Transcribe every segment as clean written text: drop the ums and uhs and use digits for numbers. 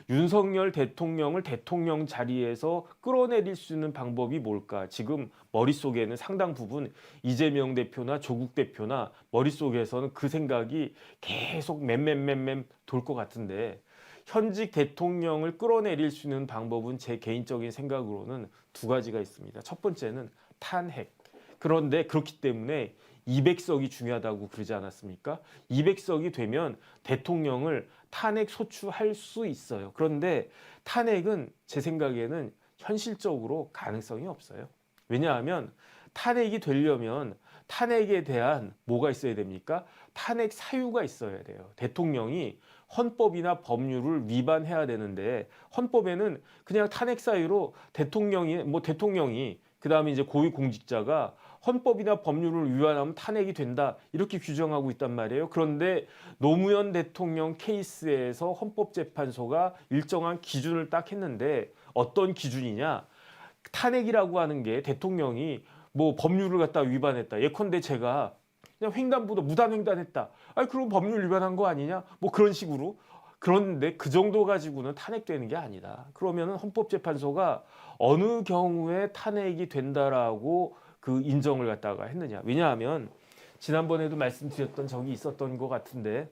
윤석열 대통령을 대통령 자리에서 끌어내릴 수 있는 방법이 뭘까? 지금 머릿속에는 상당 부분 이재명 대표나 조국 대표나 머릿속에서는 그 생각이 계속 맴맴맴맴 돌 것 같은데 현직 대통령을 끌어내릴 수 있는 방법은 제 개인적인 생각으로는 두 가지가 있습니다. 첫 번째는 탄핵. 그런데 그렇기 때문에 200석이 중요하다고 그러지 않았습니까? 200석이 되면 대통령을 탄핵 소추할 수 있어요. 그런데 탄핵은 제 생각에는 현실적으로 가능성이 없어요. 왜냐하면 탄핵이 되려면 탄핵에 대한 뭐가 있어야 됩니까? 탄핵 사유가 있어야 돼요. 대통령이 헌법이나 법률을 위반해야 되는데 헌법에는 그냥 탄핵 사유로 대통령이 그다음에 이제 고위공직자가 헌법이나 법률을 위반하면 탄핵이 된다 이렇게 규정하고 있단 말이에요. 그런데 노무현 대통령 케이스에서 헌법재판소가 일정한 기준을 딱 했는데 어떤 기준이냐? 탄핵이라고 하는 게 대통령이 뭐 법률을 갖다 위반했다. 예컨대 제가 그냥 횡단보도 무단횡단했다. 아니 그럼 법률 위반한 거 아니냐? 뭐 그런 식으로. 그런데 그 정도 가지고는 탄핵되는 게 아니다. 그러면은 헌법재판소가 어느 경우에 탄핵이 된다라고 그 인정을 갖다가 했느냐. 왜냐하면 지난번에도 말씀드렸던 적이 있었던 것 같은데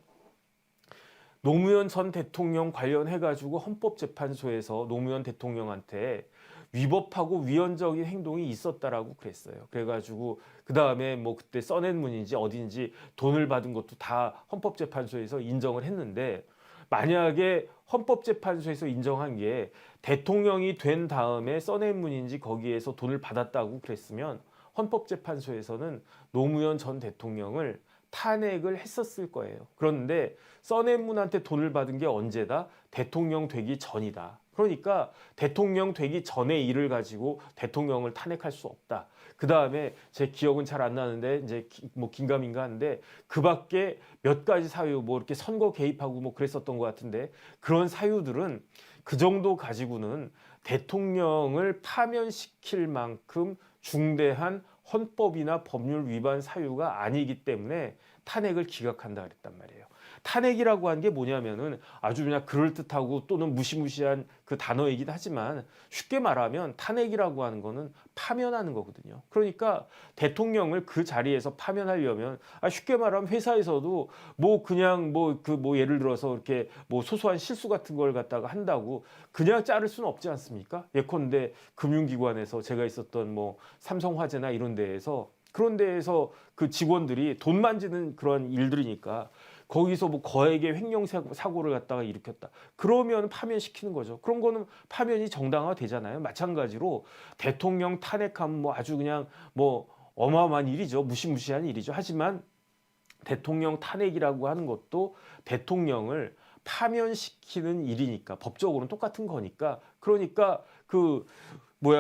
노무현 전 대통령 관련해가지고 헌법재판소에서 노무현 대통령한테 위법하고 위헌적인 행동이 있었다라고 그랬어요. 그래가지고 그 다음에 뭐 그때 써낸 문인지 어딘지 돈을 받은 것도 다 헌법재판소에서 인정을 했는데 만약에 헌법재판소에서 인정한 게 대통령이 된 다음에 써낸 문인지 거기에서 돈을 받았다고 그랬으면 헌법재판소에서는 노무현 전 대통령을 탄핵을 했었을 거예요. 그런데 써낸 분한테 돈을 받은 게 언제다? 대통령 되기 전이다. 그러니까 대통령 되기 전의 일을 가지고 대통령을 탄핵할 수 없다. 그 다음에 제 기억은 잘 안 나는데 이제 뭐 긴가민가 하는데 그 밖에 몇 가지 사유 뭐 이렇게 선거 개입하고 뭐 그랬었던 것 같은데 그런 사유들은 그 정도 가지고는 대통령을 파면시킬 만큼 중대한 헌법이나 법률 위반 사유가 아니기 때문에 탄핵을 기각한다 그랬단 말이에요. 탄핵이라고 하는 게 뭐냐면은 아주 그냥 그럴듯하고 또는 무시무시한 그 단어이긴 하지만 쉽게 말하면 탄핵이라고 하는 거는 파면하는 거거든요. 그러니까 대통령을 그 자리에서 파면하려면 쉽게 말하면 회사에서도 뭐 그냥 뭐 예를 들어서 이렇게 뭐 소소한 실수 같은 걸 갖다가 한다고 그냥 자를 수는 없지 않습니까? 예컨대 금융기관에서 제가 있었던 뭐 삼성화재나 이런 데에서 그런 데에서 그 직원들이 돈 만지는 그런 일들이니까 거기서 뭐 거액의 횡령 사고를 갖다가 일으켰다. 그러면 파면시키는 거죠. 그런 거는 파면이 정당화되잖아요. 마찬가지로 대통령 탄핵하면 뭐 아주 그냥 뭐 어마어마한 일이죠. 무시무시한 일이죠. 하지만 대통령 탄핵이라고 하는 것도 대통령을 파면시키는 일이니까 법적으로는 똑같은 거니까 그러니까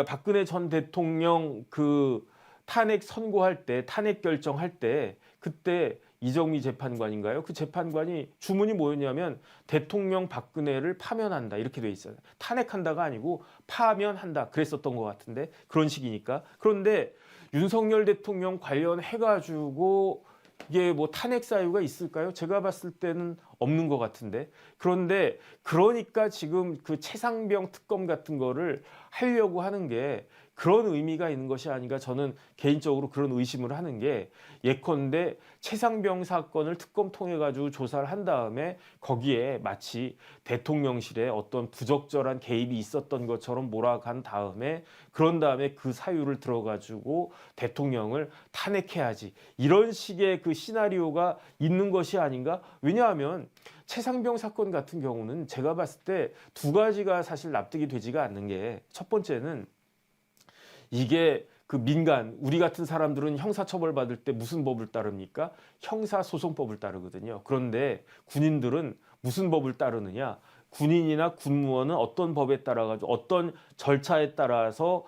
박근혜 전 대통령 그 탄핵 선고할 때 탄핵 결정할 때 그때 이정미 재판관인가요? 그 재판관이 주문이 뭐였냐면 대통령 박근혜를 파면한다 이렇게 돼 있어요. 탄핵한다가 아니고 파면한다 그랬었던 것 같은데 그런 식이니까. 그런데 윤석열 대통령 관련해가지고 이게 뭐 탄핵 사유가 있을까요? 제가 봤을 때는 없는 것 같은데. 그런데 그러니까 지금 그 최상병 특검 같은 거를 하려고 하는 게 그런 의미가 있는 것이 아닌가 저는 개인적으로 그런 의심을 하는 게 예컨대 최상병 사건을 특검 통해 가지고 조사를 한 다음에 거기에 마치 대통령실에 어떤 부적절한 개입이 있었던 것처럼 몰아간 다음에 그런 다음에 그 사유를 들어 가지고 대통령을 탄핵해야지 이런 식의 그 시나리오가 있는 것이 아닌가? 왜냐하면 최상병 사건 같은 경우는 제가 봤을 때 두 가지가 사실 납득이 되지가 않는 게 첫 번째는 이게 그 민간 우리 같은 사람들은 형사처벌 받을 때 무슨 법을 따릅니까? 형사소송법을 따르거든요. 그런데 군인들은 무슨 법을 따르느냐? 군인이나 군무원은 어떤 법에 따라 가지고 어떤 절차에 따라서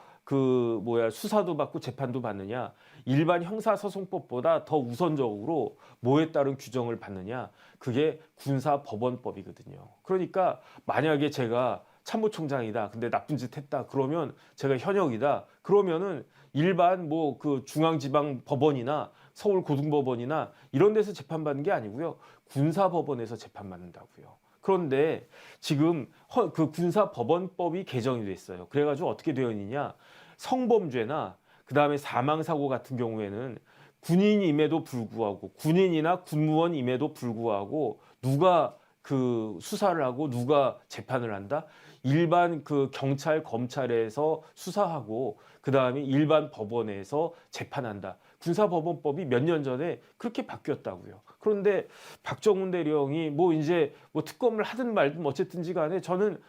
수사도 받고 재판도 받느냐? 일반 형사소송법보다 더 우선적으로 뭐에 따른 규정을 받느냐? 그게 군사법원법이거든요. 그러니까 만약에 제가 참모총장이다. 근데 나쁜 짓 했다. 그러면 제가 현역이다. 그러면은 일반 뭐 그 중앙지방 법원이나 서울고등법원이나 이런 데서 재판받는 게 아니고요. 군사법원에서 재판받는다고요. 그런데 지금 그 군사법원법이 개정이 됐어요. 그래가지고 어떻게 되어 있느냐? 성범죄나 그다음에 사망사고 같은 경우에는 군인임에도 불구하고 군인이나 군무원임에도 불구하고 누가 그 수사를 하고 누가 재판을 한다? 일반 그 경찰 검찰에서 수사하고 그다음에 일반 법원에서 재판한다. 군사법원법이 몇 년 전에 그렇게 바뀌었다고요. 그런데 박정훈 대령이 뭐 이제 뭐 특검을 하든 말든 어쨌든지 간에 저는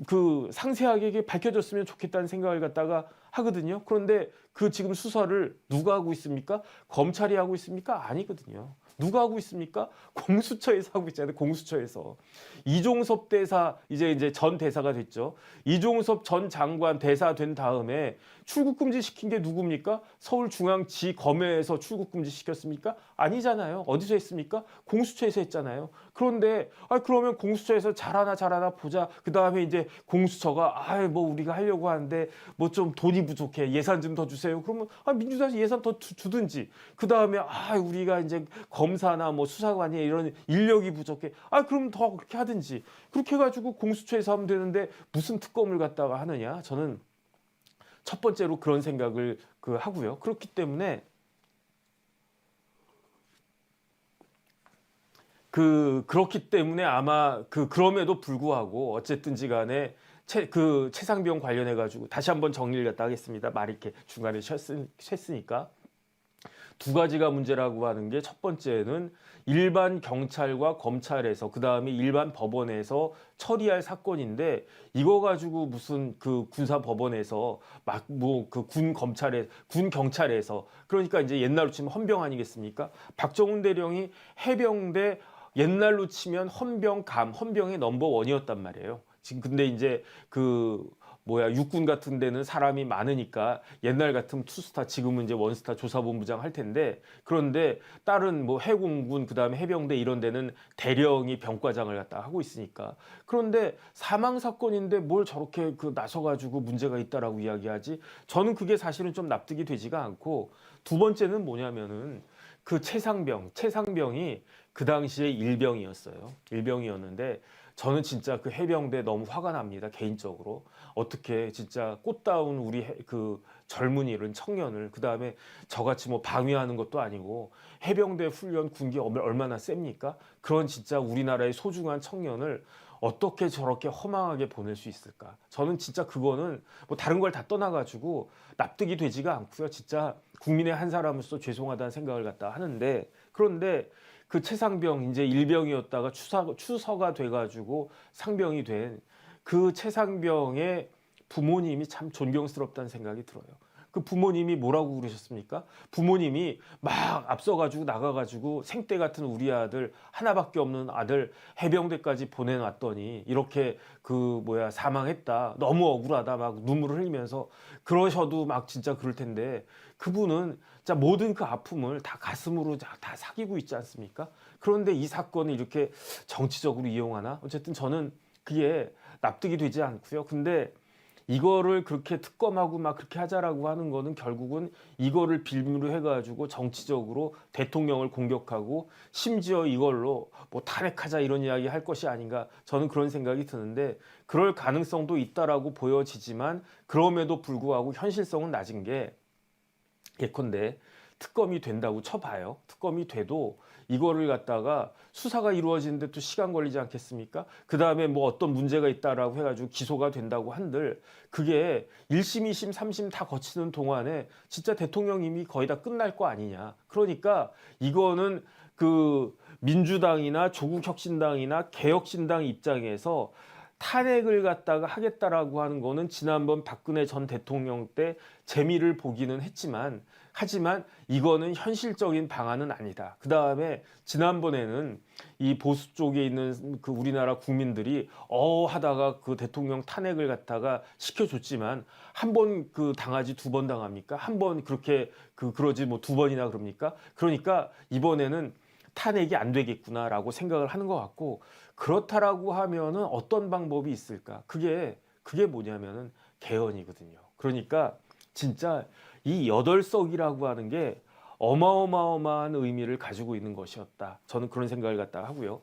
그 상세하게 이게 밝혀졌으면 좋겠다는 생각을 갖다가 하거든요. 그런데 그 지금 수사를 누가 하고 있습니까? 검찰이 하고 있습니까? 아니거든요. 누가 하고 있습니까? 공수처에서 하고 있잖아요. 공수처에서. 이종섭 대사 이제 전 대사가 됐죠. 이종섭 전 장관 대사 된 다음에 출국 금지 시킨 게 누굽니까? 서울중앙지검에서 출국 금지 시켰습니까? 아니잖아요. 어디서 했습니까? 공수처에서 했잖아요. 그런데 그러면 공수처에서 잘하나 보자. 그 다음에 이제 공수처가 뭐 우리가 하려고 하는데 뭐 좀 돈이 부족해. 예산 좀 더 주세요. 그러면 민주당에서 예산 더 주든지. 그 다음에 우리가 이제 검사나 뭐 수사관이 이런 인력이 부족해. 그럼 더 그렇게 하든지. 그렇게 해가지고 공수처에서 하면 되는데 무슨 특검을 갖다가 하느냐? 저는 첫 번째로 그런 생각을 하고요. 그렇기 때문에 그렇기 때문에 아마 그럼에도 불구하고 어쨌든지 간에 최상병 관련해 가지고 다시 한번 정리를 갖다 하겠습니다. 말이 이렇게 중간에 샜으니까 두 가지가 문제라고 하는 게 첫 번째는 일반 경찰과 검찰에서 그다음에 일반 법원에서 처리할 사건인데 이거 가지고 무슨 그 군사 법원에서 막 뭐 그 군 경찰에서 그러니까 이제 옛날로 치면 헌병 아니겠습니까? 박정훈 대령이 해병대 옛날로 치면 헌병의 넘버원이었단 말이에요. 지금 근데 이제 육군 같은 데는 사람이 많으니까 옛날 같으면 투스타 지금은 이제 원스타 조사본부장 할 텐데 그런데 다른 뭐 해공군 그다음에 해병대 이런 데는 대령이 병과장을 갖다 하고 있으니까 그런데 사망 사건인데 뭘 저렇게 나서 가지고 문제가 있다라고 이야기하지 저는 그게 사실은 좀 납득이 되지가 않고 두 번째는 뭐냐면은 최상병이 그 당시에 일병이었는데 저는 진짜 그 해병대 너무 화가 납니다. 개인적으로. 어떻게 진짜 꽃다운 우리 젊은이를 청년을 그다음에 저같이 뭐 방위하는 것도 아니고 해병대 훈련 군기 얼마나 셉니까? 그런 진짜 우리나라의 소중한 청년을 어떻게 저렇게 허망하게 보낼 수 있을까? 저는 진짜 그거는 뭐 다른 걸 다 떠나가지고 납득이 되지가 않고요. 진짜 국민의 한 사람으로서 죄송하다는 생각을 갖다 하는데 그런데 그 최상병 이제 일병이었다가 추서가 돼가지고 상병이 된 그 최상병의 부모님이 참 존경스럽다는 생각이 들어요. 그 부모님이 뭐라고 그러셨습니까? 부모님이 막 앞서가지고 나가가지고 생떼 같은 우리 아들 하나밖에 없는 아들 해병대까지 보내놨더니 이렇게 사망했다. 너무 억울하다. 막 눈물을 흘리면서 그러셔도 막 진짜 그럴 텐데 그분은 진짜 모든 그 아픔을 다 가슴으로 다 사귀고 있지 않습니까? 그런데 이 사건을 이렇게 정치적으로 이용하나? 어쨌든 저는 그게 납득이 되지 않고요. 근데 이거를 그렇게 특검하고 막 그렇게 하자라고 하는 거는 결국은 이거를 빌미로 해가지고 정치적으로 대통령을 공격하고 심지어 이걸로 뭐 탄핵하자 이런 이야기 할 것이 아닌가 저는 그런 생각이 드는데 그럴 가능성도 있다라고 보여지지만 그럼에도 불구하고 현실성은 낮은 게 예컨대 특검이 된다고 쳐봐요. 특검이 돼도 이거를 갖다가 수사가 이루어지는데 또 시간 걸리지 않겠습니까? 그 다음에 뭐 어떤 문제가 있다라고 해가지고 기소가 된다고 한들 그게 1심, 2심, 3심 다 거치는 동안에 진짜 대통령 이미 거의 다 끝날 거 아니냐. 그러니까 이거는 민주당이나 조국혁신당이나 개혁신당 입장에서 탄핵을 갖다가 하겠다라고 하는 거는 지난번 박근혜 전 대통령 때 재미를 보기는 하지만 이거는 현실적인 방안은 아니다. 그 다음에 지난번에는 이 보수 쪽에 있는 우리나라 국민들이 하다가 대통령 탄핵을 갖다가 시켜줬지만 한 번 당하지 두 번 당합니까? 한 번 그렇게 그러지 뭐 두 번이나 그럽니까? 그러니까 이번에는 탄핵이 안 되겠구나라고 생각을 하는 것 같고 그렇다라고 하면은 어떤 방법이 있을까? 그게 뭐냐면은 개헌이거든요. 그러니까 진짜 이 8석이라고 하는 게 어마어마한 의미를 가지고 있는 것이었다. 저는 그런 생각을 갖다 하고요.